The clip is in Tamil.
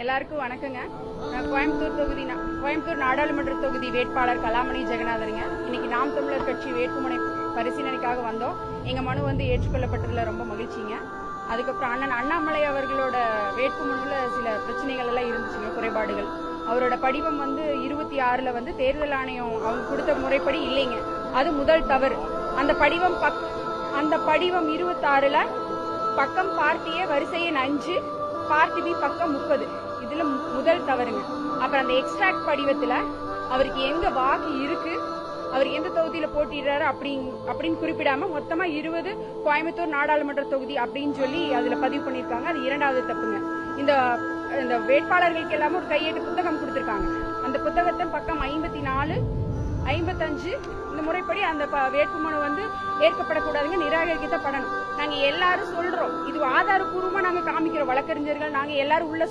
எல்லாருக்கும் வணக்கங்க. நான் கோயம்புத்தூர் நாடாளுமன்ற தொகுதி வேட்பாளர் கலாமணி ஜெகநாதனுங்க. இன்னைக்கு நாம் தமிழர் கட்சி வேட்புமனை பரிசீலனைக்காக வந்தோம். எங்க மனு ஏற்றுக்கொள்ளப்பட்டதுல ரொம்ப மகிழ்ச்சிங்க. அதுக்கப்புறம் அண்ணன் அண்ணாமலை அவர்களோட வேட்புமனுல சில பிரச்சனைகள் எல்லாம் இருந்துச்சுங்க, குறைபாடுகள். அவரோட படிவம் 26ல தேர்தல் ஆணையம் அவங்க கொடுத்த முறைப்படி இல்லைங்க. அது முதல் தவறு. அந்த படிவம் 26ல பக்கம் பார்ட்டி ஏ வரிசை எண் 5, பார்ட்டி பி பக்கம் 30. இதுல முதல் தவறுங்க. அப்புறம் அந்த எக்ஸ்ட்ராக்ட் படிவத்துல அவருக்கு எங்க வாக்கு இருக்கு, அவர் எந்த தொகுதியில போட்டிடுறாரு அப்படின்னு குறிப்பிடாம மொத்தமா 20 கோயம்புத்தூர் நாடாளுமன்ற தொகுதி அப்படின்னு சொல்லி அதுல பதிவு பண்ணிருக்காங்க. அது இரண்டாவது தப்புங்க. இந்த வேட்பாளர்களுக்கு எல்லாமே ஒரு கையேட்டு புத்தகம் கொடுத்திருக்காங்க. அந்த புத்தகத்தை பக்கம் 54, 55 இந்த முறைப்படி அந்த வேட்புமனு ஏற்கப்படக்கூடாதுங்க, நிராகரிக்கப்படணும். நாங்க எல்லாரும் சொல்றோம், இது ஆதாரப்பூர்வமா நாங்க காமிக்கிறோம். வழக்கறிஞர்கள் நாங்க எல்லாரும் உள்ள